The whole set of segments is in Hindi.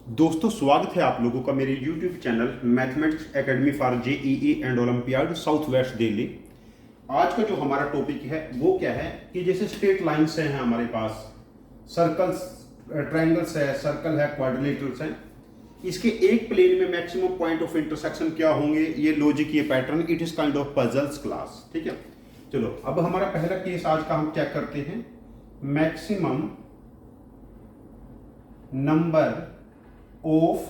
दोस्तों स्वागत है आप लोगों का मेरे YouTube channel mathematics academy for JEE and olympiad south west Delhi. आज का जो हमारा टॉपिक है वो क्या है कि जैसे स्ट्रेट लाइंस हैं हमारे पास, सर्कल्स, ट्रायंगल्स है, सर्कल है, क्वाड्रिलेटरल्स हैं। इसके एक प्लेन में मैक्सिमम पॉइंट ऑफ इंटरसेक्शन क्या होंगे, ये लॉजिक, ये pattern, it is kind of puzzles class. ठीक है, चलो अब हमारा पहला केस आज का हम चेक करते हैं। Maximum number of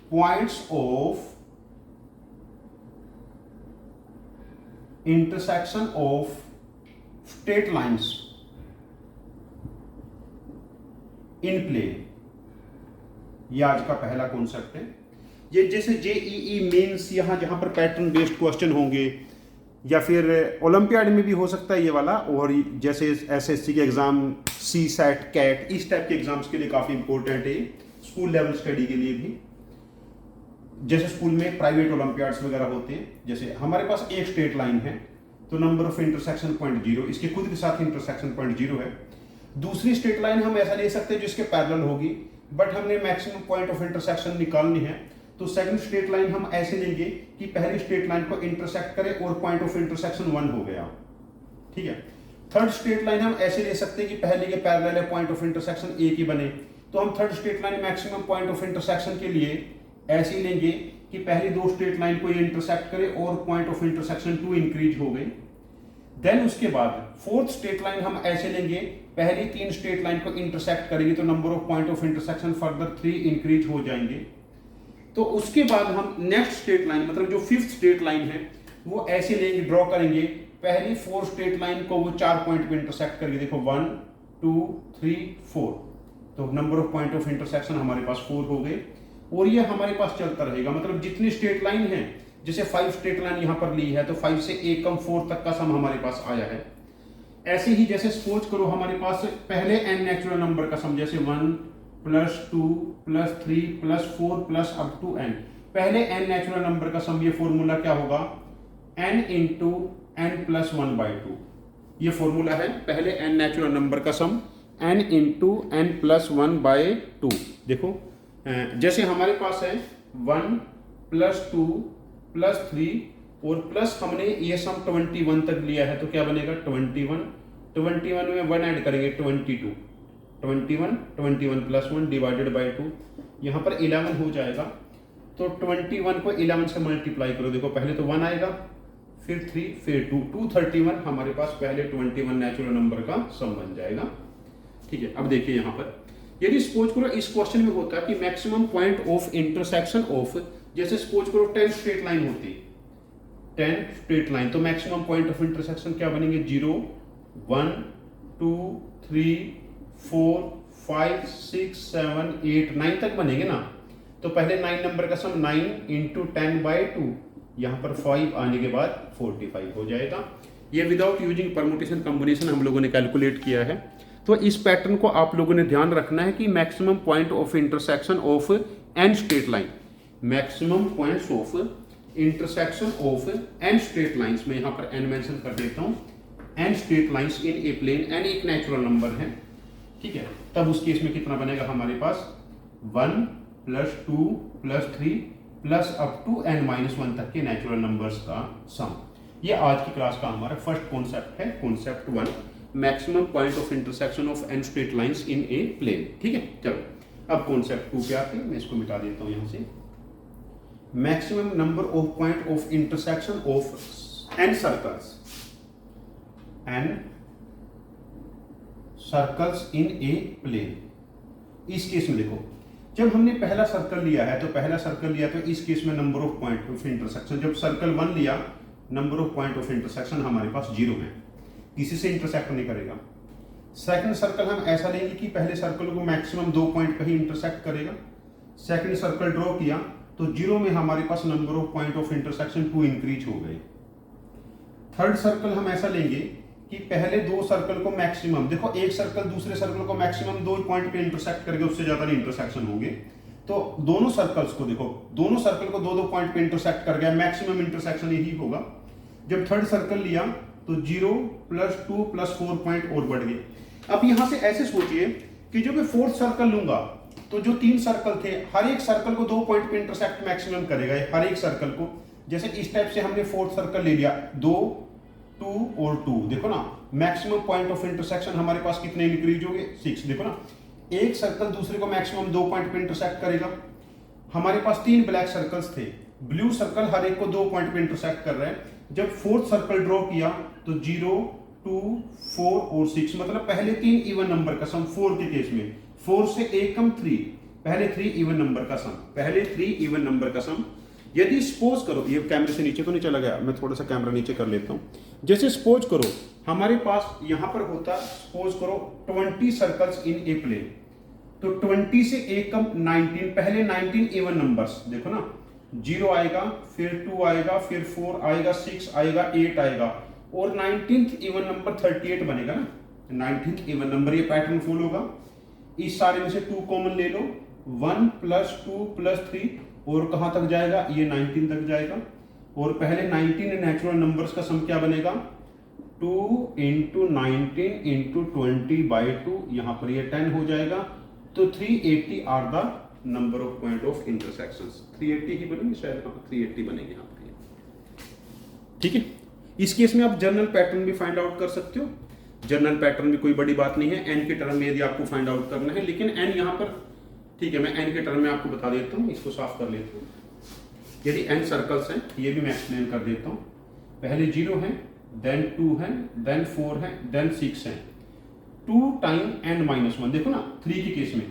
points of intersection of straight lines in plane। ये आज का पहला कॉन्सेप्ट है। ये जैसे जेईई मेंस यहाँ जहाँ पर पैटर्न बेस्ड क्वेश्चन होंगे या फिर ओलंपियाड में भी हो सकता है ये वाला, और जैसे एसएससी के एग्जाम, सी सेट, कैट, इस टाइप के एग्जाम्स के लिए काफ़ी इंपॉर्टेंट है, स्कूल लेवल स्टडी के लिए भी। जैसे स्कूल में प्राइवेट ओलंपियाड्स वगैरह होते हैं, जैसे हमारे पास एक स्ट्रेट लाइन है तो नंबर ऑफ इंटरसेक्शन 0.0, इसके खुद के साथ इंटरसेक्शन 0.0 है। दूसरी स्ट्रेट लाइन हम ऐसा ले सकते हैं जिसके पैरेलल होगी, बट हमने मैक्सिमम पॉइंट ऑफ इंटरसेक्शन निकालनी है तो सेकंड स्ट्रेट लाइन हम ऐसे लेंगे कि पहली स्ट्रेट लाइन को इंटरसेक्ट करे और पॉइंट ऑफ इंटरसेक्शन 1 हो गया। ठीक है, थर्ड स्ट्रेट लाइन हम ऐसे ले सकते हैं कि पहले के पैरेलल है, पॉइंट ऑफ इंटरसेक्शन एक ही बने, तो हम third straight line maximum point of intersection के लिए ऐसे ही लेंगे कि पहली दो स्ट्रेट लाइन को ये इंटरसेक्ट करे और पॉइंट ऑफ इंटरसेक्शन 2 इंक्रीज हो गई। देन उसके बाद फोर्थ स्ट्रेट लाइन हम ऐसे लेंगे, पहली तीन स्ट्रेट लाइन को इंटरसेक्ट करेगी तो number of point of intersection further 3 increase हो जाएंगे। तो उसके बाद हम नेक्स्ट स्ट्रेट लाइन, मतलब जो फिफ्थ स्ट्रेट लाइन है, वो ऐसे लेंगे, ड्रॉ करेंगे, पहली 4 स्ट्रेट लाइन को वो 4 पॉइंट पे इंटरसेक्ट करेगी। देखो 1 2 3 4, तो number of point of intersection हमारे पास 4 हो गए और ये हमारे पास चलता रहेगा। मतलब जितनी स्ट्रेट लाइन है, जैसे 5 स्ट्रेट लाइन यहां पर ली है तो 5 से 1 कम 4 तक का सम हमारे पास आया है। ऐसे ही जैसे सपोज करो हमारे पास पहले n नेचुरल नंबर का सम, जैसे 1 plus 2 plus 3 plus 4 plus up to n, पहले n नेचुरल नंबर का सम, ये फॉर्मूला क्या होगा, n इंटू n प्लस 1/2। ये फॉर्मूला है पहले n नेचुरल नंबर का सम, n इंटू n प्लस 1/2। देखो जैसे हमारे पास है 1 प्लस 2 प्लस 3 और प्लस हमने ये सम 21 तक लिया है, तो क्या बनेगा 21 में 1 ऐड करेंगे 22, 21 प्लस 1 डिवाइडेड बाई 2, यहाँ पर 11 हो जाएगा। तो 21 को 11 से मल्टीप्लाई करो, देखो पहले तो 1 आएगा, फिर 3, फिर 2, 231 हमारे पास पहले 21 नेचुरल नंबर का सम बन जाएगा। ठीक है, अब देखिए यहाँ पर यदि सपोज करो इस क्वेश्चन में होता है कि maximum point of intersection of, जैसे सपोज करो 10 स्ट्रेट लाइन होती, 10 स्ट्रेट लाइन, तो मैक्सिमम पॉइंट ऑफ इंटरसेक्शन क्या बनेंगे, 0 1 2 3 4 5 6 7 8 9 तक बनेंगे ना। तो पहले 9 नंबर का सम 9 इंटू 10/2, यहाँ पर 5 आने के बाद 45 हो जाएगा। ये विदाउट यूजिंग परमुटेशन कॉम्बिनेशन हम लोगों ने कैलकुलेट किया है। तो इस पैटर्न को आप लोगों ने ध्यान रखना है कि maximum point of intersection of n straight line, maximum points of intersection of n straight lines, में यहाँ पर एन मेंशन कर देता हूँ, n straight lines in a plane, n एक नेचुरल नंबर है। ठीक है, तब उस केस में कितना बनेगा हमारे पास 1 plus 2 plus 3 plus up to n-1 तक के नेचुरल नंबर्स का सम। ये आज की क्लास का हमारा फर्स्ट कॉन्सेप्ट है, concept 1, maximum point of intersection of n straight lines in a plane. ठीक है, चलो अब कॉन्सेप्ट 2 पे आते हैं, मैं इसको मिटा देता हूं यहां से। Maximum number of point of intersection of n circles, n circles in a plane. इस केस में देखो, जब हमने पहला सर्कल लिया है, तो पहला सर्कल लिया तो इस केस में number of point of intersection, जब सर्कल 1 लिया, number of point of intersection हमारे पास 0 है, किसी से इंटरसेक्ट नहीं करेगा। सेकंड सर्कल हम ऐसा लेंगे कि पहले सर्कल को मैक्सिमम 2 पॉइंट पे ही इंटरसेक्ट करेगा। सेकंड सर्कल ड्रॉ किया तो 0 में हमारे पास number of point of intersection 2 increase हो गए। थर्ड सर्कल हम ऐसा लेंगे कि पहले दो सर्कल को मैक्सिमम, देखो एक सर्कल दूसरे सर्कल को मैक्सिमम 2 पॉइंट पे इंटरसेक्ट करके उससे ज्यादा नहीं इंटरसेक्शन होंगे, तो दोनों सर्कल्स को देखो, दोनों सर्कल को 2 पॉइंट पे इंटरसेक्ट कर गया, मैक्सिमम इंटरसेक्शन यही होगा। जब थर्ड सर्कल लिया तो 0 प्लस 2 प्लस 4 पॉइंट और बढ़ गए। अब यहां से ऐसे सोचिए कि जब मैं फोर्थ सर्कल लूंगा तो जो 3 सर्कल थे, हर एक सर्कल को 2 पॉइंट पे इंटरसेक्ट मैक्सिमम करेगा, हर एक सर्कल को। जैसे इस टाइप से हमने 4th सर्कल ले लिया, 2 2 और 2, देखो ना मैक्सिमम पॉइंट ऑफ इंटरसेक्शन हमारे पास कितने इंक्रीज हो गए, 6। देखो ना एक सर्कल दूसरे को मैक्सिमम 2 पॉइंट पे इंटरसेक्ट करेगा। हमारे पास 3 ब्लैक सर्कल्स थे, ब्लू सर्कल हर एक को 2 पॉइंट पे इंटरसेक्ट कर रहे हैं। जब 4th सर्कल ड्रॉ किया तो 0 2 4 और 6, मतलब पहले 3 इवन नंबर का सम 4 के केस में, 4 से एक कम 3, पहले 3 इवन नंबर का सम, पहले 3 इवन नंबर का सम। यदि सपोज करो, ये कैमरे से नीचे तो नहीं चला गया, मैं थोड़ा सा कैमरा नीचे कर लेता हूं। जैसे सपोज करो हमारे पास यहां पर होता, सपोज करो 20 सर्कल्स इन ए प्लेन, तो 20 से एक कम 19, पहले 19 इवन नंबर्स, देखो ना 0 आएगा, फिर 2 आएगा, फिर 4 आएगा, 6 आएगा, 8 आएगा, और 19th इवन नंबर 38 बनेगा ना, 19th इवन नंबर। ये पैटर्न फॉलो होगा। इस सारे में से 2 कॉमन ले लो, 1 + 2 + 3, और कहां तक जाएगा, ये 19 तक जाएगा। और पहले 19 नेचुरल नंबर्स का सम क्या बनेगा, 2 × 19 × 20/2, यहां पर ये 10 हो जाएगा। तो 380 are the number of point of intersections. 380 ही बनेंगे शायद, 380 बनेंगे यहाँ पर। ठीक है, इस केस में आप जनरल पैटर्न भी फाइंड आउट कर सकते हो। जनरल पैटर्न भी कोई बड़ी बात नहीं है, एन के टर्म में यदि आपको फाइंड आउट करना है, लेकिन एन यहाँ पर, ठीक है, मैं एन के टर्म में आपको बता देता हूँ, इसको साफ कर लेता हूँ। यदि एन सर्कल्स हैं, ये भी मैं एक्सप्लेन कर देता हूँ। पहले 0 है, देन 2 है, देन 4 है, देन 6 है। 2 टाइम n-1, देखो ना 3 के केस में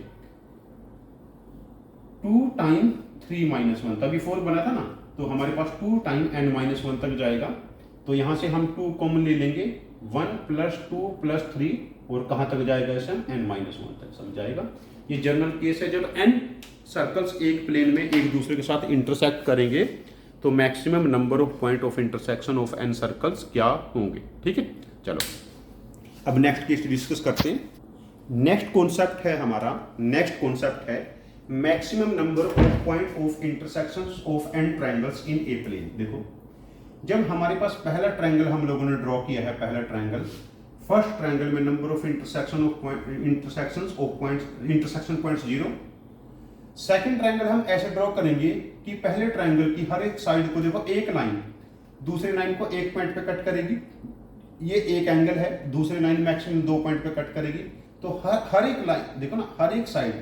2 टाइम 3-1, तभी 4 बना था ना, तो हमारे पास 2 टाइम n-1 तक जाएगा। तो यहां से हम 2 कॉमन ले लेंगे, 1 + 2 + 3, और कहां तक जाएगा इसे, n-1 तक समझाएगा। ये जनरल केस है, जब n सर्कल्स एक प्लेन में एक दूसरे के साथ इंटरसेक्ट करेंगे तो maximum number of point of intersection of n circles क्या होंगे। ठीक है, चलो अब नेक्स्ट केस डिस्कस करते हैं। नेक्स्ट कॉन्सेप्ट है हमारा, नेक्स्ट कॉन्सेप्ट है maximum number of point of intersections of n triangles in a plane. देखो जब हमारे पास पहला ट्रायंगल हम लोगों ने ड्रॉ किया है, पहला ट्रायंगल, फर्स्ट ट्रायंगल में number of intersection of point, intersections of points, intersection points 0। Second triangle हम ऐसे ड्रॉ करेंगे कि पहले ट्रायंगल की हर एक साइड को देखो एक लाइन दूसरी लाइन को एक पॉइंट पे कट करेगी, ये एक एंगल है, दूसरी लाइन मैक्सिमम 2 पॉइंट पे कट करेगी। तो हर एक लाइन देखो ना, हर एक साइड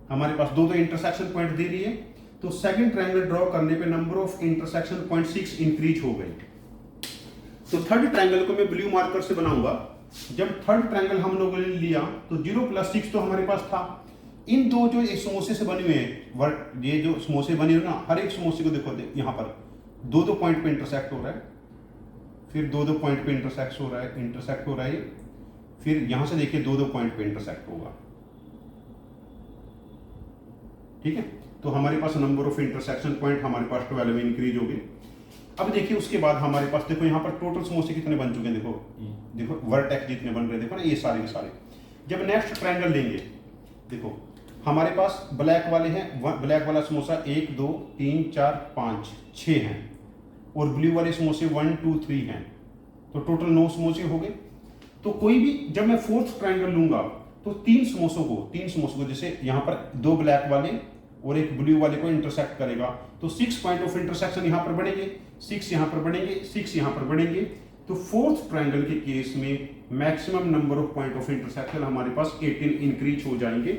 हमारे पास 2 इंटरसेक्शन पॉइंट दे रही है। तो सेकंड ट्रायंगल ड्रॉ करने पे number of intersection point 6 increase हो गई। तो थर्ड ट्रायंगल को मैं ब्लू मार्कर से बनाऊंगा। जब थर्ड ट्रायंगल हम लोगों ने लिया तो 0 + 6 तो हमारे पास था। इन दो जो समोसे से बने हुए हैं, ये जो समोसे बने हुए ना, हर एक समोसे को देखो यहाँ पर 2 पॉइंट पे इंटरसेक्ट हो रहा है, फिर 2 पॉइंट पे इंटरसेक्ट हो रहा है, फिर यहां से देखिए 2 पॉइंट पे इंटरसेक्ट होगा। ठीक है, तो हमारे पास नंबर ऑफ इंटरसेक्शन पॉइंट हमारे पास 12 में इंक्रीज हो गए। अब देखिए उसके बाद हमारे पास देखो यहाँ पर टोटल समोसे कितने बन चुके हैं, देखो वर्टेक्स जितने बन रहे हैं, देखो ना ये सारे के सारे। जब नेक्स्ट ट्रायंगल लेंगे, देखो हमारे पास ब्लैक वाले हैं, ब्लैक वाला समोसा 1 2 3 4 5 6 हैं, और ब्लू वाले समोसे 1 2 3 हैं, तो टोटल 9 समोसे हो गए। तो कोई भी, जब मैं फोर्थ ट्रायंगल लूंगा तो 3 समोसों को जैसे यहाँ पर 2 ब्लैक वाले और एक ब्लू वाले को इंटरसेक्ट करेगा, तो 6 पॉइंट ऑफ इंटरसेक्शन यहाँ पर बनेंगे, 6 यहाँ पर बनेंगे, 6 यहाँ पर बनेंगे। तो फोर्थ ट्रायंगल के केस में maximum number of point of intersection हमारे पास 18 इंक्रीज हो जाएंगे।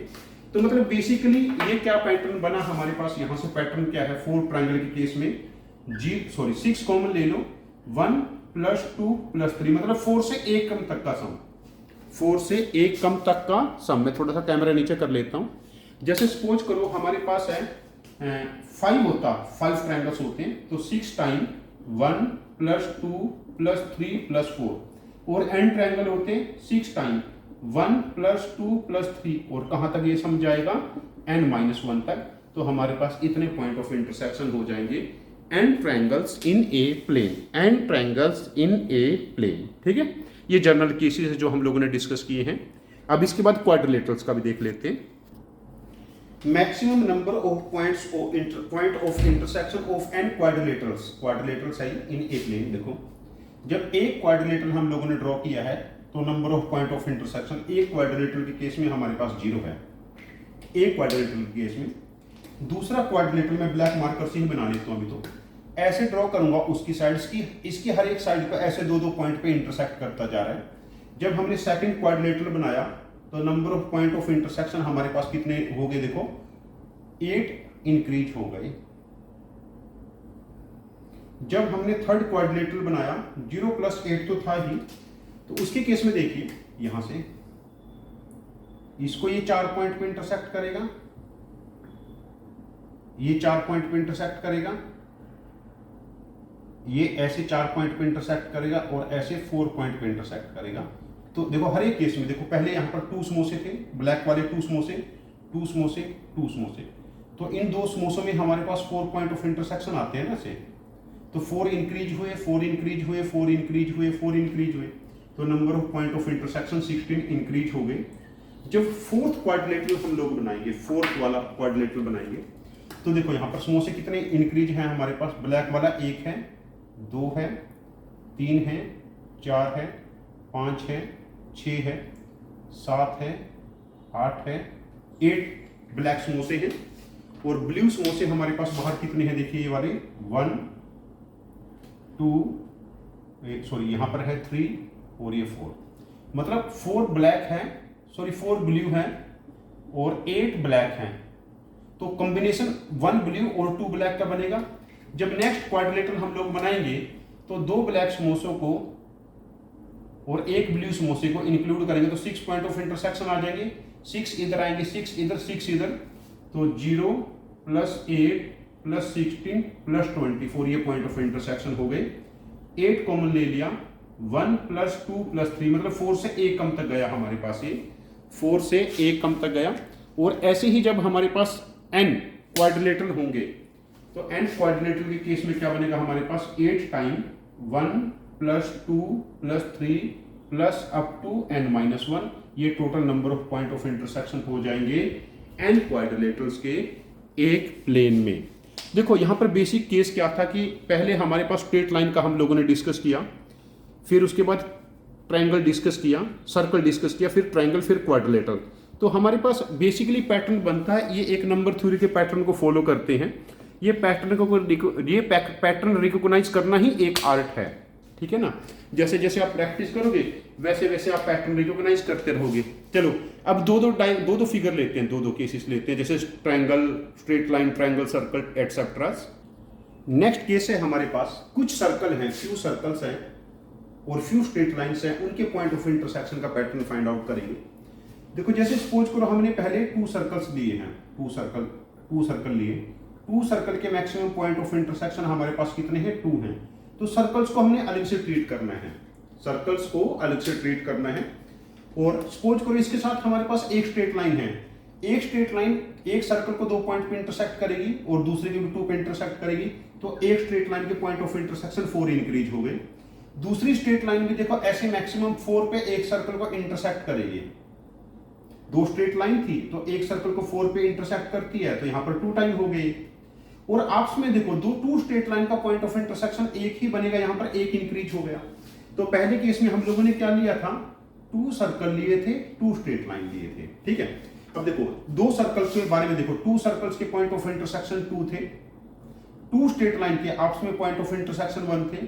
तो मतलब बेसिकली ये क्या पैटर्न बना हमारे पास, यहाँ से पैटर्न क्या है, फोर्थ ट्रायंगल के केस में 6 कॉमन ले लो, 1 + 2 + 3, मतलब 4 से 1 कम तक का सम, 4 से 1 कम तक का सम। मैं थोड़ा सा कैमरा नीचे कर लेता हूं। जैसे सपोज करो हमारे पास है 5 ट्रायंगल्स होते हैं, तो 6 टाइम 1 + 2 + 3 + 4, और n ट्रायंगल होते हैं 6 टाइम 1 + 2 + 3, और कहां तक ये सम जाएगा, n-1 तक। तो हमारे पास इतने पॉइंट ऑफ इंटरसेक्शन हो जाएंगे n triangles in a plane, n triangles in a plane. ठीक है, ये जनरल केसेस है जो हम लोगों ने डिस्कस किए हैं। अब इसके बाद क्वाड्रिलेटरल्स का भी देख लेते हैं। Maximum number of point of intersection of n quadrilaterals है इन ए प्लेन। देखो जब एक क्वाड्रिलेटरल हम लोगों ने ड्रॉ किया है तो number of point of intersection एक क्वाड्रिलेटरल के केस में हमारे पास 0 है। एक क्वाड्रिलेटरल केस में। दूसरा क्वाड्रिलेटरल मैं ब्लैक मार्कर से ही बना लेता हूँ अभी। तो ऐसे ड्रॉ करूंगा उसकी साइड्स की, इसकी हर एक साइड पर ऐसे दो दो पॉइंट पे इंटरसेक्ट करता जा रहा है। जब हमने सेकंड क्वाड्रिलेटरल बनाया तो number of point of intersection हमारे पास कितने हो गए, देखो 8 इंक्रीज हो गए। जब हमने थर्ड क्वाड्रिलेटरल बनाया 0 + 8 तो था ही, तो उसके केस में देखिए यहां से इसको ये 4 पॉइंट पे इंटरसेक्ट करेगा, ये 4 पॉइंट पे इंटरसेक्ट करेगा, ये ऐसे 4 पॉइंट पे इंटरसेक्ट करेगा और ऐसे 4 पॉइंट पे इंटरसेक्ट करेगा। तो देखो हर एक केस में देखो पहले यहां पर 2 समोसे थे, ब्लैक वाले 2 समोसे, 2 समोसे, 2 समोसे, तो इन 2 समोसों में हमारे पास 4 पॉइंट ऑफ इंटरसेक्शन आते हैं ना से, तो 4 इंक्रीज हुए, 4 इंक्रीज हुए, 4 इंक्रीज हुए, 4 इंक्रीज हुए, तो number of point of intersection 16 increase हो गए। जब फोर्थ क्वाड्रिलेटरल हम लोग बनाएंगे, फोर्थ वाला क्वाड्रिलेटरल बनाएंगे, तो देखो यहाँ पर समोसे कितने इंक्रीज हैं हमारे पास, ब्लैक वाला 1 है, 2 है, 3 है, 4 है, 5 है, 6 है, 7 है, 8 है, 8 ब्लैक समोसे हैं। और ब्लू समोसे हमारे पास बाहर कितने हैं, देखिए ये वाले 1 2 सॉरी यहाँ पर है 3 और ये 4, मतलब 4 ब्लैक है, सॉरी 4 ब्लू है और 8 ब्लैक हैं। तो कॉम्बिनेशन 1 ब्लू और 2 ब्लैक का बनेगा। जब नेक्स्ट क्वाड्रिलेटरल हम लोग बनाएंगे तो 2 ब्लैक समोसों को और 1 ब्लू समोसे को इंक्लूड करेंगे तो 6 पॉइंट ऑफ इंटरसेक्शन आ जाएंगे। 6 इधर आएंगे, 6 इधर, 6 इधर, तो 0 + 8 + 16 + 24 ये पॉइंट ऑफ इंटरसेक्शन हो गए। 8 कॉमन ले लिया, 1 + 2 + 3 मतलब 4 से 1 कम तक गया हमारे पास, ये 4 से 1 कम तक गया। और ऐसे ही जब हमारे पास n क्वाड्रिलेटरल होंगे तो n क्वाड्रिलेटरल के केस में क्या बनेगा हमारे पास, 8 टाइम 1 + 2 + 3 + अप टू n-1, ये total number of point of intersection हो जाएंगे n क्वाड्रिलेटरल्स के एक प्लेन में। देखो यहाँ पर बेसिक केस क्या था कि पहले हमारे पास स्ट्रेट लाइन का हम लोगों ने डिस्कस किया, फिर उसके बाद ट्रायंगल डिस्कस किया, सर्कल डिस्कस किया, फिर ट्रायंगल, फिर क्वाड्रिलेटरल। तो हमारे पास बेसिकली पैटर्न बनता है, ये एक नंबर थ्योरी के पैटर्न को फॉलो करते हैं। ये पैटर्न रिकॉग्नाइज करना ही एक आर्ट है, ठीक है ना। जैसे जैसे आप प्रैक्टिस करोगे वैसे वैसे आप पैटर्न रिकॉग्नाइज करते रहोगे। चलो अब दो फिगर लेते हैं, दो केसेस लेते हैं, जैसे triangle, straight line, triangle, circle etcetera. Next case है हमारे पास, कुछ सर्कल हैं, फ्यू सर्कल्स हैं और फ्यू स्ट्रेट लाइन्स हैं, उनके पॉइंट ऑफ इंटरसेक्शन का पैटर्न फाइंड आउट करेंगे। देखो जैसे सपोज करो हमने पहले 2 सर्कल्स लिए हैं, 2 सर्कल लिए, 2 सर्कल के मैक्सिमम पॉइंट ऑफ इंटरसेक्शन हमारे पास कितने हैं, 2 हैं। तो सर्कल्स को हमने अलग से ट्रीट करना है, सर्कल्स को अलग से ट्रीट करना है। और सपोज करो इसके साथ हमारे पास एक स्ट्रेट लाइन है, एक स्ट्रेट लाइन एक सर्कल को 2 पॉइंट पे इंटरसेक्ट करेगी और दूसरे के भी 2 पे इंटरसेक्ट करेगी, तो एक स्ट्रेट लाइन के पॉइंट ऑफ इंटरसेक्शन 4 इंक्रीज हो गए। दूसरी स्ट्रेट लाइन भी देखो ऐसे मैक्सिमम 4 पे एक सर्कल को इंटरसेक्ट करेगी। 2 स्ट्रेट लाइन थी तो एक सर्कल को 4 पे इंटरसेक्ट करती है, तो यहां पर 2 टाइम हो गई। और आपस में देखो 2 स्ट्रेट लाइन का पॉइंट ऑफ इंटरसेक्शन एक ही बनेगा, यहां पर 1 इंक्रीज हो गया। तो पहले केस में हम लोगों ने क्या लिया था, 2 सर्कल लिए थे, 2 स्ट्रेट लाइन लिए थे, ठीक है। अब देखो 2 सर्कल्स के बारे में देखो, 2 सर्कल्स के पॉइंट ऑफ इंटरसेक्शन 2 थे, 2 स्ट्रेट लाइन के आपस में पॉइंट ऑफ इंटरसेक्शन 1 थे।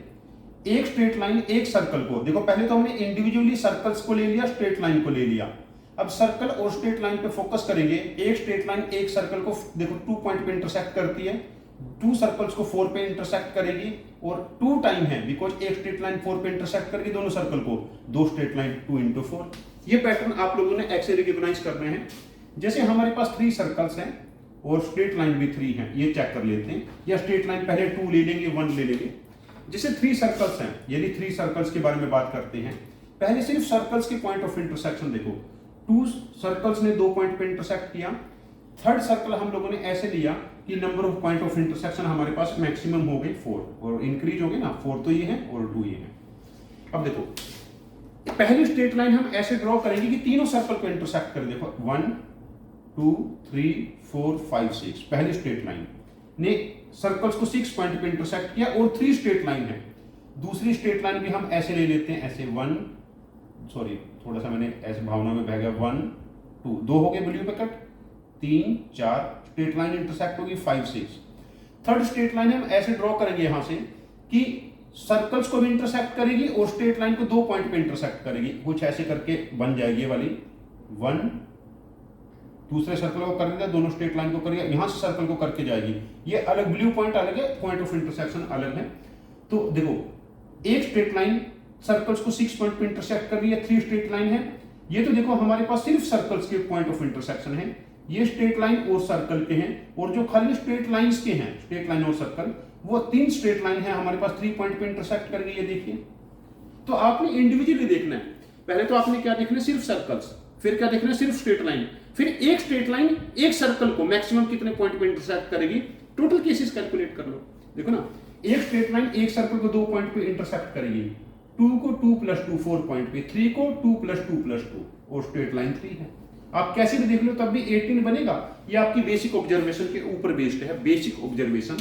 एक स्ट्रेट लाइन एक सर्कल को, देखो पहले तो हमने इंडिविजुअली सर्कल्स को ले लिया, स्ट्रेट लाइन को ले लिया। अब सर्कल और स्ट्रेट लाइन पे फोकस करेंगे। एक स्ट्रेट लाइन एक सर्कल को देखो 2 पॉइंट पे इंटरसेक्ट करती है, 2 सर्कल्स को 4 पे इंटरसेक्ट करेगी और 2 टाइम है, बिकॉज एक स्ट्रेट लाइन 4 पे इंटरसेक्ट करेगी दोनों सर्कल को, 2 स्ट्रेट लाइन 2 × 4। ये पैटर्न आप लोगों ने ऐसे रिकॉग्नाइज करने हैं। जैसे हमारे पास 3 सर्कल्स हैं और स्ट्रेट लाइन भी 3 है, ये चेक कर लेते हैं, या स्ट्रेट लाइन पहले 2 ले लेंगे, 1 ले लेंगे। जैसे 3 सर्कल्स हैं, यदि 3 सर्कल्स के बारे में बात करते हैं, पहले सिर्फ सर्कल्स के पॉइंट ऑफ इंटरसेक्शन देखो, 2 सर्कल्स ने 2 पॉइंट पे इंटरसेक्ट किया। थर्ड सर्कल हम लोगों ने ऐसे लिया कि number of point of intersection हमारे पास मैक्सिमम हो गई 4 और इंक्रीज हो गए ना, 4 तो ये है और 2 ये है। अब देखो पहली स्ट्रेट लाइन हम ऐसे ड्रॉ करेंगे कि तीनों सर्कल को इंटरसेक्ट कर, देखो 1 2 3 4 5 6, पहली स्ट्रेट लाइन ने सर्कल्स को 6 पॉइंट पे इंटरसेक्ट किया और 3 स्ट्रेट लाइन है। दूसरी स्ट्रेट लाइन भी हम ऐसे ले लेते हैं, ऐसे 1 सॉरी थोड़ा सा मैंने ऐसे भावना में बह गया, 1 2 2 हो गए ब्लू पे कट, 3 4 स्ट्रेट लाइन इंटरसेक्ट होगी 5 6। थर्ड स्ट्रेट लाइन हम ऐसे ड्रॉ करेंगे यहां से कि सर्कल्स को भी इंटरसेक्ट करेगी और स्ट्रेट लाइन को 2 पॉइंट पे इंटरसेक्ट करेगी, कुछ ऐसे करके बन जाएगी ये वाली 1, दूसरे सर्कल को कर दिया, दोनों स्ट्रेट लाइन को करिए, यहां से सर्कल को करके जाएगी। ये अलग ब्लू पॉइंट अलग है, पॉइंट ऑफ इंटरसेक्शन अलग है। तो देखो एक स्ट्रेट लाइन सर्कल्स को 6 पॉइंट पे इंटरसेक्ट कर रही है, 3 स्ट्रेट लाइन है। ये तो देखो हमारे पास सिर्फ सर्कल्स के पॉइंट ऑफ इंटरसेक्शन है, ये स्ट्रेट लाइन और सर्कल के हैं, और जो खाली स्ट्रेट लाइंस के हैं, स्ट्रेट लाइन और सर्कल, वो 3 स्ट्रेट लाइन है हमारे पास 3 पॉइंट पे इंटरसेक्ट कर रही है। देखिए तो आपने इंडिविजुअली देखना है, पहले तो आपने क्या देखना है, सिर्फ सर्कल्स, फिर क्या देखना है, सिर्फ स्ट्रेट लाइन, फिर एक स्ट्रेट लाइन एक सर्कल को मैक्सिमम कितने पॉइंट पे इंटरसेक्ट करेगी, टोटल केसेस कैलकुलेट कर लो। देखो ना, एक स्ट्रेट लाइन एक सर्कल को 2 पॉइंट पे इंटरसेक्ट करेगी, 2 को 2 + 2 4 पॉइंट पे, 3 को 2 + 2 + 2, और स्ट्रेट लाइन 3 है। आप कैसे भी देख लो तब भी 18 बनेगा। ये आपकी बेसिक ऑब्जर्वेशन के ऊपर बेस्ड है, बेसिक ऑब्जर्वेशन।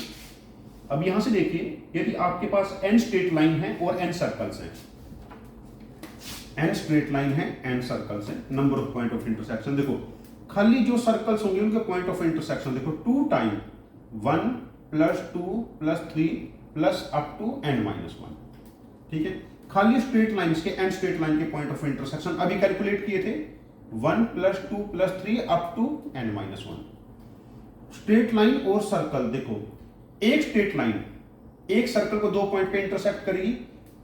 अब यहां से देखिए, यदि आपके पास n स्ट्रेट लाइन है और n सर्कल्स हैं, n स्ट्रेट लाइन है, n सर्कल्स हैं, number of point of intersection देखो, खाली जो सर्कल्स होंगे उनके पॉइंट ऑफ इंटरसेक्शन देखो 2 time 1 + 2 + 3 plus up to n-1, ठीक है। खाली स्ट्रेट लाइंस के, n स्ट्रेट लाइन के पॉइंट ऑफ इंटरसेक्शन अभी कैलकुलेट किए थे, 1 + 2 + 3 up to n-1। Straight line और सर्कल देखो, एक स्ट्रेट लाइन एक सर्कल को 2 पॉइंट पे इंटरसेक्ट करेगी,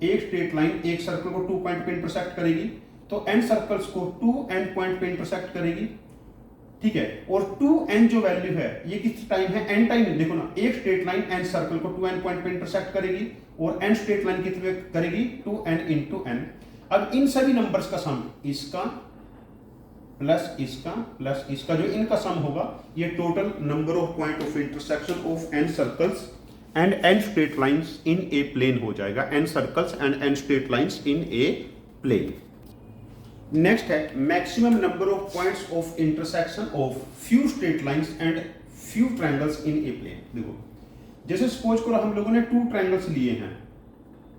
एक स्ट्रेट लाइन एक सर्कल को 2 पॉइंट पे इंटरसेक्ट करेगी, तो n सर्कल्स को 2n पॉइंट पे इंटरसेक्ट करेगी, ठीक है। और 2n जो वैल्यू है ये किस टाइम है, n टाइम। देखो ना, एक स्ट्रेट लाइन n सर्कल को 2n पॉइंट पे इंटरसेक्ट करेगी और n स्ट्रेट लाइन कितने करेगी, 2n × n। अब इन सभी नंबर्स का सम, इसका प्लस इसका प्लस इसका, जो इनका सम होगा, ये total number of point of intersection of n circles and n straight lines in a plane हो जाएगा। n circles and n straight lines in a plane. Next है maximum number of points of intersection of few straight lines and few triangles in a plane. देखो जैसे सपोज करो हम लोगों ने 2 ट्रायंगल्स लिए हैं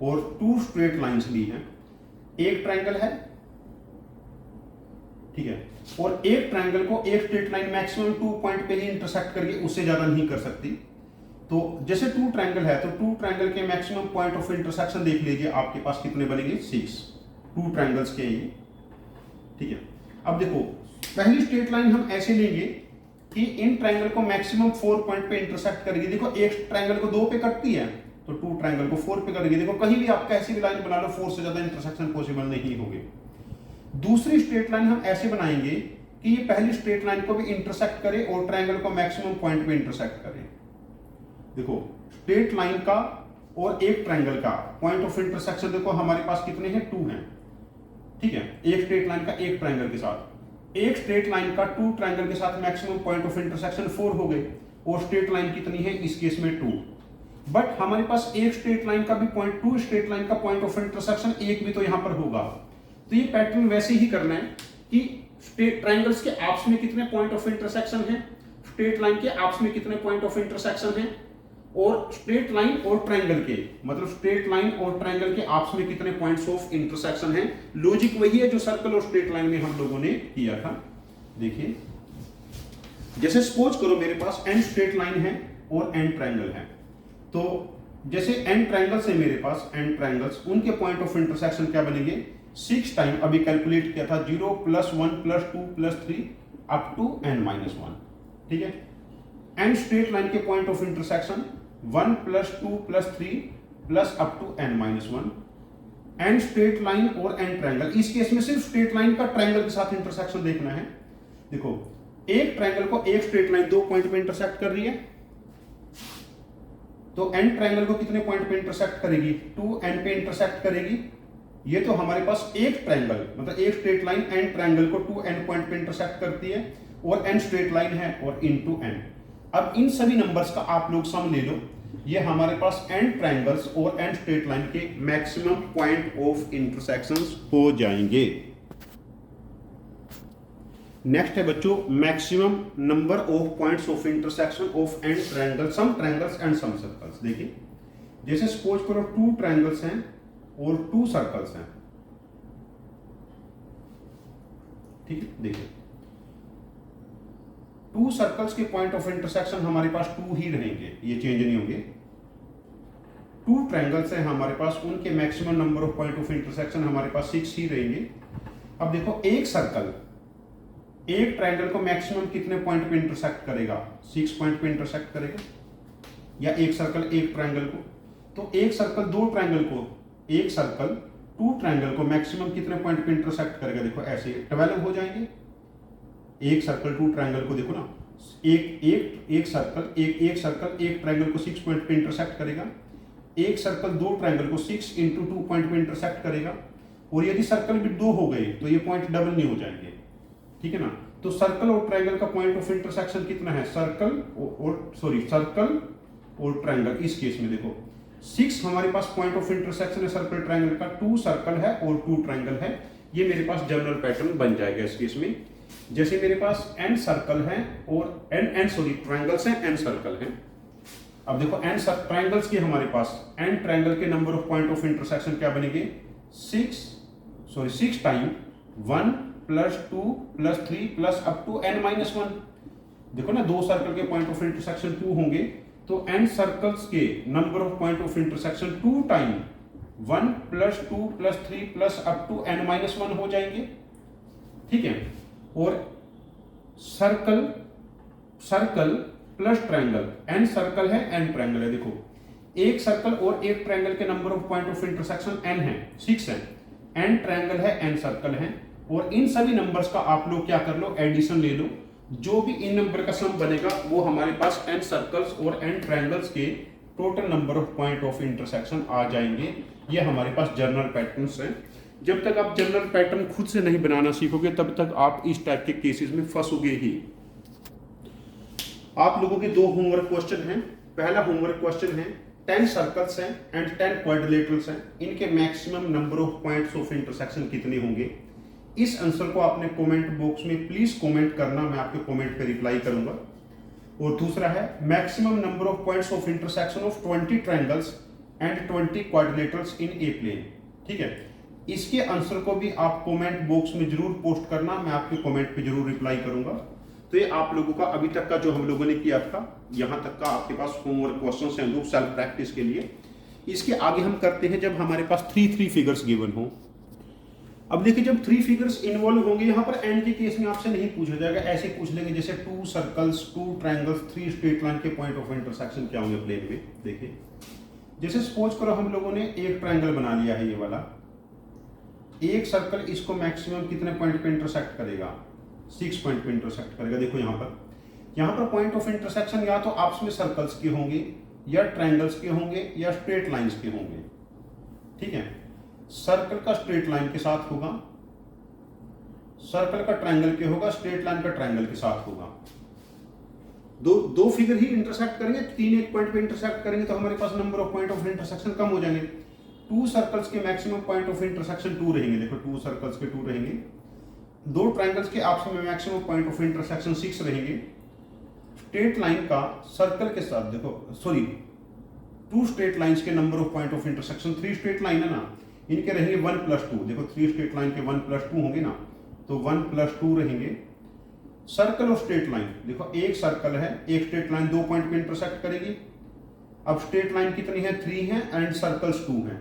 और 2 स्ट्रेट लाइंस ली हैं, एक ट्रायंगल है, ठीक है, और एक ट्रायंगल को एक स्ट्रेट लाइन मैक्सिमम 2 पॉइंट पे ही इंटरसेक्ट करके उससे ज्यादा नहीं कर सकती। तो जैसे 2 ट्रायंगल है तो 2 ट्रायंगल के मैक्सिमम पॉइंट ऑफ इंटरसेक्शन देख लीजिए, आपके पास कितने बनेंगे, 6, 2 ट्रायंगल्स के ये, ठीक है। अब देखो पहली स्ट्रेट लाइन हम ऐसे लेंगे कि इन ट्रायंगल को मैक्सिमम 4 पॉइंट पे इंटरसेक्ट करेगी। देखो एक ट्रायंगल को 2 पे कटती है तो 2 ट्रायंगल को 4 पे करेगी। देखो कहीं भी आप कैसी भी लाइन बना लो, 4 से ज्यादा इंटरसेक्शन पॉसिबल नहीं होंगे। दूसरी स्ट्रेट लाइन हम ऐसे बनाएंगे कि ये पहली स्ट्रेट लाइन को भी इंटरसेक्ट करे और ट्रायंगल को मैक्सिमम पॉइंट पे इंटरसेक्ट करे। देखो स्ट्रेट लाइन का और एक ट्रायंगल का पॉइंट ऑफ इंटरसेक्शन देखो हमारे पास कितने हैं, 2 हैं, ठीक है। एक स्ट्रेट लाइन का एक ट्रायंगल के साथ, एक स्ट्रेट लाइन का 2 ट्रायंगल के साथ मैक्सिमम पॉइंट ऑफ इंटरसेक्शन 4 हो गए, और स्ट्रेट लाइन कितनी है इस केस में 2। बट हमारे पास एक स्ट्रेट लाइन का भी पॉइंट, 2 स्ट्रेट लाइन का पॉइंट ऑफ इंटरसेक्शन एक भी तो यहां पर होगा। तो ये पैटर्न वैसे ही करना है कि स्ट्रेट ट्रायंगल्स के आपस में कितने पॉइंट ऑफ इंटरसेक्शन है, स्ट्रेट लाइन के आपस में कितने पॉइंट ऑफ इंटरसेक्शन है, और स्ट्रेट लाइन और ट्रायंगल के, मतलब स्ट्रेट लाइन और ट्रायंगल के आपस में कितने पॉइंट्स ऑफ इंटरसेक्शन है। लॉजिक वही है जो सर्कल और स्ट्रेट लाइन में हम लोगों ने किया था। देखिए जैसे सपोज करो मेरे पास n स्ट्रेट लाइन है और n ट्रायंगल है, तो जैसे n ट्रायंगल्स है मेरे पास, n ट्रायंगल्स, उनके पॉइंट ऑफ इंटरसेक्शन क्या बनेंगे, 6 टाइम अभी कैलकुलेट किया था, 0 + 1 + 2 + 3 अप टू n-1, ठीक है। n स्ट्रेट लाइन के point of intersection 1 + 2 + 3 plus up to n-1। n straight line और n ट्रायंगल, इस केस में सिर्फ स्ट्रेट लाइन का ट्रायंगल के साथ इंटरसेक्शन देखना है। देखो एक ट्रायंगल को एक स्ट्रेट लाइन 2 पॉइंट पे इंटरसेक्ट कर रही है, तो n ट्रायंगल को कितने पॉइंट पे इंटरसेक्ट करेगी, 2n पे इंटरसेक्ट करेगी। ये तो हमारे पास एक ट्रायंगल, मतलब एक स्ट्रेट लाइन n ट्रायंगल को 2n पॉइंट पे इंटरसेक्ट करती है, और n स्ट्रेट लाइन है और इनटू n। अब इन सभी नंबर्स का आप लोग सम ले लो, ये हमारे पास n ट्रायंगल्स और n स्ट्रेट लाइन के मैक्सिमम पॉइंट ऑफ इंटरसेक्शंस हो जाएंगे। नेक्स्ट है बच्चों maximum number of points of intersection of n triangle, some triangles and some circles. देखिए जैसे सपोज करो 2 ट्रायंगल्स हैं और 2 सर्कल्स हैं, ठीक है। देखिए टू सर्कल्स के पॉइंट ऑफ इंटरसेक्शन हमारे पास टू ही रहेंगे, ये चेंज नहीं होंगे। टू ट्रायंगल्स हैं हमारे पास, उनके maximum number of point of intersection हमारे पास 6 ही रहेंगे। अब देखो एक सर्कल एक ट्रायंगल को मैक्सिमम कितने पॉइंट पे इंटरसेक्ट करेगा? 6 पॉइंट पे इंटरसेक्ट करेगा। या एक सर्कल एक ट्रायंगल को, तो एक सर्कल दो ट्रायंगल को, एक सर्कल टू ट्रायंगल को मैक्सिमम कितने पॉइंट पे इंटरसेक्ट करेगा? देखो ऐसे 12 हो जाएंगे। एक सर्कल टू ट्रायंगल को देखो ना, एक सर्कल एक ट्रायंगल को 6 पॉइंट पे इंटरसेक्ट करेगा। एक सर्कल दो ट्रायंगल को 6 इंटू 2 पॉइंट पे इंटरसेक्ट करेगा। और यदि सर्कल भी दो हो गए तो ये पॉइंट डबल नहीं हो जाएंगे, ठीक है ना। तो सर्कल और ट्रायंगल का पॉइंट ऑफ इंटरसेक्शन कितना है? सर्कल और ट्रायंगल, इस केस में देखो 6 हमारे पास पॉइंट ऑफ इंटरसेक्शन है सर्कल ट्रायंगल का, 2 सर्कल है और 2 ट्रायंगल है। ये मेरे पास जनरल पैटर्न बन जाएगा इस केस में। जैसे मेरे पास n सर्कल है और ट्रायंगल्स हैं, n सर्कल हैं। अब देखो n ट्रायंगल्स के हमारे पास n ट्रायंगल के number of point of intersection क्या बनेंगे? 6 time 1 plus 2 plus 3 plus up to n-1। देखो ना, दो सर्कल के पॉइंट ऑफ इंटरसेक्शन 2 होंगे, तो n सर्कल्स के number of point of intersection 2 time 1 plus 2 plus 3 plus up to n-1 हो जाएंगे, ठीक है। और circle plus triangle, n circle है n ट्रायंगल है। देखो एक सर्कल और एक ट्रायंगल के number of point of intersection n है, 6 है। n ट्रायंगल है n सर्कल है, और इन सभी नंबर्स का आप लोग क्या कर लो, एडिशन ले लो। जो भी इन नंबर का सम बनेगा वो हमारे पास n सर्कल्स और n ट्रायंगल्स के total number of point of intersection आ जाएंगे। ये हमारे पास जनरल पैटर्न्स हैं। जब तक आप जनरल पैटर्न खुद से नहीं बनाना सीखोगे तब तक आप इस टाइप के केसेस में फंसोगे ही। आप लोगों के 2 होमवर्क क्वेश्चन हैं। पहला होमवर्क क्वेश्चन है 10 सर्कल्स हैं एंड 10 क्वाड्रिलेटरल्स हैं, इनके maximum number of points of intersection कितने होंगे? इस आंसर को आपने कमेंट बॉक्स में प्लीज कमेंट करना, मैं आपके कमेंट पे रिप्लाई करूंगा। और दूसरा है maximum number of points of intersection of 20 triangles and 20 quadrilaterals in a plane, ठीक है। इसके आंसर को भी आप कमेंट बॉक्स में जरूर पोस्ट करना, मैं आपके कमेंट पे जरूर रिप्लाई करूंगा। तो ये आप लोगों का अभी तक का जो हम लोगों ने किया था, यहाँ तक का आपके पास होमवर्क क्वेश्चन हैं जो सेल्फ प्रैक्टिस के लिए। इसके आगे हम करते हैं जब हमारे पास 3 फिगर्स गिवन हो। अब देखिए जब 3 फिगर्स इन्वॉल्व होंगे, यहाँ पर एंड के केस में आपसे नहीं पूछा जाएगा, ऐसे पूछ लेंगे जैसे 2 सर्कल्स 2 ट्रायंगल्स 3 स्ट्रेट लाइन के पॉइंट ऑफ इंटरसेक्शन क्या होंगे प्लेन में। देखिए जैसे सपोज करो हम लोगों ने एक ट्रायंगल बना लिया है, ये वाला एक सर्कल, इसको मैक्सिमम कितने पॉइंट पे इंटरसेक्ट करेगा? 6 पॉइंट पे इंटरसेक्ट करेगा। देखो यहाँ पर पॉइंट ऑफ इंटरसेक्शन या तो आपस में सर्कल्स के होंगे या ट्रायंगल्स के होंगे या स्ट्रेट लाइंस के होंगे, ठीक है। सर्कल का स्ट्रेट लाइन के साथ होगा, सर्कल का ट्रायंगल के होगा, स्ट्रेट लाइन का ट्रायंगल के साथ होगा। दो फिगर ही इंटरसेक्ट करेंगे, 3 एक पॉइंट पे इंटरसेक्ट करेंगे तो हमारे पास number of point of intersection कम हो जाएंगे। 2 सर्कल्स के मैक्सिमम पॉइंट ऑफ इंटरसेक्शन 2 रहेंगे। देखो 2 सर्कल्स के 2 रहेंगे, 2 ट्रायंगल्स के आपस में मैक्सिमम पॉइंट ऑफ इंटरसेक्शन 6 रहेंगे। स्ट्रेट लाइन का सर्कल के साथ देखो 2 स्ट्रेट लाइंस के number of point of intersection, 3 straight line है ना, इनके रहेंगे 1 प्लस 2। देखो 3 स्ट्रेट लाइन के 1 प्लस 2 होंगे ना, तो 1 प्लस 2 रहेंगे। सर्कल और स्ट्रेट लाइन, देखो एक सर्कल है, एक स्ट्रेट लाइन 2 पॉइंट पे इंटरसेक्ट करेगी। अब स्ट्रेट लाइन कितनी है? 3 है एंड सर्कल्स 2 हैं,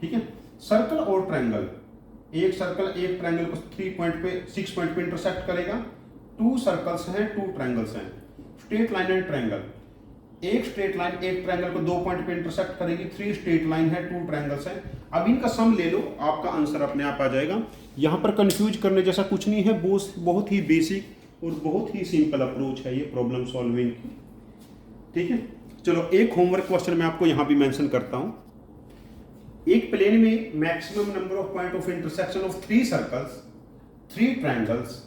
ठीक है। सर्कल और ट्रायंगल, एक सर्कल एक ट्रायंगल को 6 पॉइंट पे इंटरसेक्ट करेगा। 2 सर्कल्स हैं 2 ट्रायंगल्स हैं। स्ट्रेट लाइन एंड ट्रायंगल, एक स्ट्रेट लाइन एक ट्रायंगल को 2 पॉइंट पे इंटरसेक्ट करेगी। 3 स्ट्रेट लाइन है 2 ट्रायंगल्स हैं। अब इनका सम ले लो, आपका आंसर अपने आप आ जाएगा। यहाँ पर कंफ्यूज करने जैसा कुछ नहीं है, बहुत ही बेसिक और बहुत ही सिंपल अप्रोच है ये प्रॉब्लम सॉल्विंग की, ठीक है। चलो एक होमवर्क क्वेश्चन मैं आपको यहाँ भी मेंशन करता हूँ। एक प्लेन में maximum number of point of intersection of 3 circles 3 triangles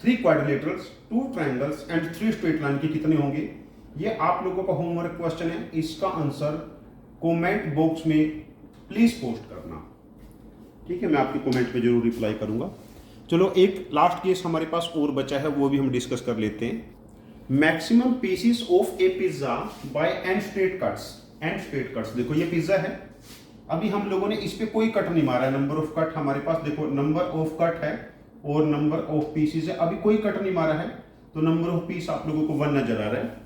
3 quadrilaterals 2 triangles and 3 straight line के कितने होंगे? ये आप लोगों का होमवर्क क्वेश्चन है। इसका आंसर कमेंट बॉक्स में प्लीज पोस्ट करना, ठीक है। मैं आपके कमेंट पे जरूर रिप्लाई करूंगा। चलो एक लास्ट केस हमारे पास और बचा है, वो भी हम डिस्कस कर लेते हैं। Maximum pieces of a pizza by n straight cuts. देखो ये पिज्जा है, अभी हम लोगों ने इस पे कोई कट नहीं मारा है। नंबर ऑफ कट हमारे पास देखो, नंबर ऑफ कट है और नंबर ऑफ पीसेस है, अभी कोई कट नहीं मारा है। तो नंबर ऑफ पीस आप लोगों को 1 नजर आ रहा है,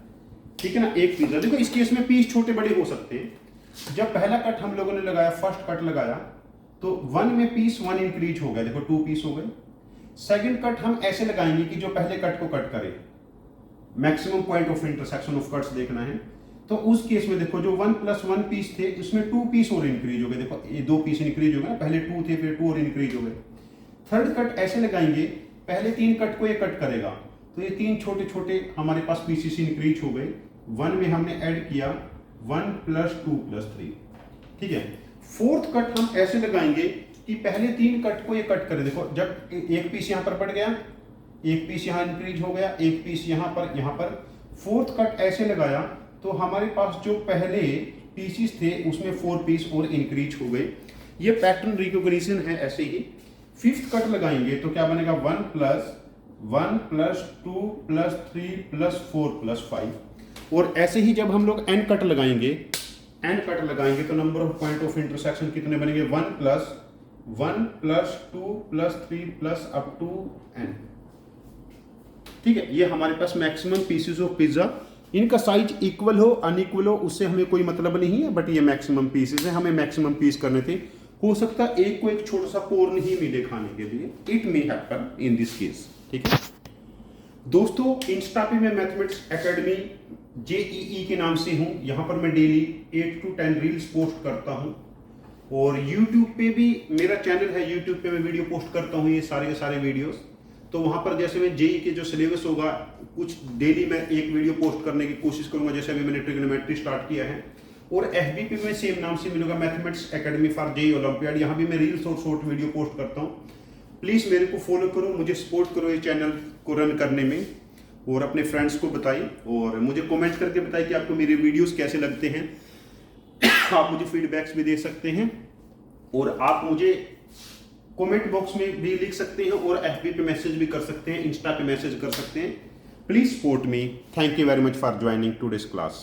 ठीक है ना, एक पिज्जा। देखो इस केस में पीस छोटे बड़े हो सकते हैं। जब पहला कट हम लोगों ने लगाया, फर्स्ट कट लगाया, तो 1 में पीस 1 इंक्रीज हो गया, देखो 2 पीस हो गए। सेकंड कट हम ऐसे लगाएंगे कि जो पहले कट को कट करे, maximum point of intersection of cuts देखना है। तो उस केस में देखो जो 1 + 1 पीस थे उसमें 2 पीस और इंक्रीज हो गए, देखो ये 2 पीस इंक्रीज हो गए, पहले 2 थे फिर 2 और इंक्रीज हो गए। थर्ड कट ऐसे लगाएंगे, पहले 3 कट को ये कट करेगा, तो ये 3 छोटे छोटे हमारे पास पीसेस इंक्रीज हो गए। 1 में हमने ऐड किया 1 + 2 + 3, ठीक है। फोर्थ कट हम ऐसे लगाएंगे कि पहले 3 कट को ये कट करे, देखो जब एक पीस यहां पर पड़ गया, एक पीस यहां इंक्रीज हो गया, एक पीस यहां पर। फोर्थ कट ऐसे लगाया तो हमारे पास जो पहले पीसेस थे उसमें 4 पीस और इंक्रीज हो गए। ये पैटर्न रिकॉग्निशन है। ऐसे ही फिफ्थ कट लगाएंगे तो क्या बनेगा 1 + 1 + 2 + 3 + 4 + 5। और ऐसे ही जब हम लोग n कट लगाएंगे तो number of point of intersection कितने बनेंगे 1 + 1 + 2 + 3 + अप टू n, ठीक है। ये हमारे पास मैक्सिमम पीसेस ऑफ पिज्जा। इनका साइज इक्वल हो अनइक्वल हो उससे हमें कोई मतलब नहीं है, बट ये मैक्सिमम पीसेस है, हमें मैक्सिमम पीस करने थे। हो सकता है एक को एक छोटा सा कोर नहीं मिले खाने के लिए, it may happen in this case, ठीक है। दोस्तों इंस्टा पे मैं मैथमेटिक्स एकेडमी JEE के नाम से हूँ, यहाँ पर मैं डेली 8 to 10 रील्स पोस्ट करता हूँ। और यूट्यूब पे भी मेरा चैनल है, यूट्यूब पे मैं वीडियो पोस्ट करता हूँ, ये सारे के सारे वीडियोस। तो वहाँ पर जैसे मैं JEE के जो सिलेबस होगा कुछ डेली मैं एक वीडियो पोस्ट करने की कोशिश करूंगा, जैसे अभी मैंने ट्रिग्नोमेट्री स्टार्ट किया है। और FB पे मैं सेम नाम से मिलूंगा, mathematics academy for JEE olympiad. यहाँ भी मैं रील्स और शॉर्ट वीडियो पोस्ट करता हूँ। प्लीज़ मेरे को फॉलो करो, मुझे सपोर्ट करो ये चैनल को रन करने में, और अपने फ्रेंड्स को बताइए और मुझे कमेंट करके बताइए कि आपको मेरे वीडियोस कैसे लगते हैं। आप मुझे फीडबैक्स भी दे सकते हैं और आप मुझे कमेंट बॉक्स में भी लिख सकते हैं और FB पे मैसेज भी कर सकते हैं, इंस्टा पे मैसेज कर सकते हैं। Please support me. Thank you very much for joining today's class.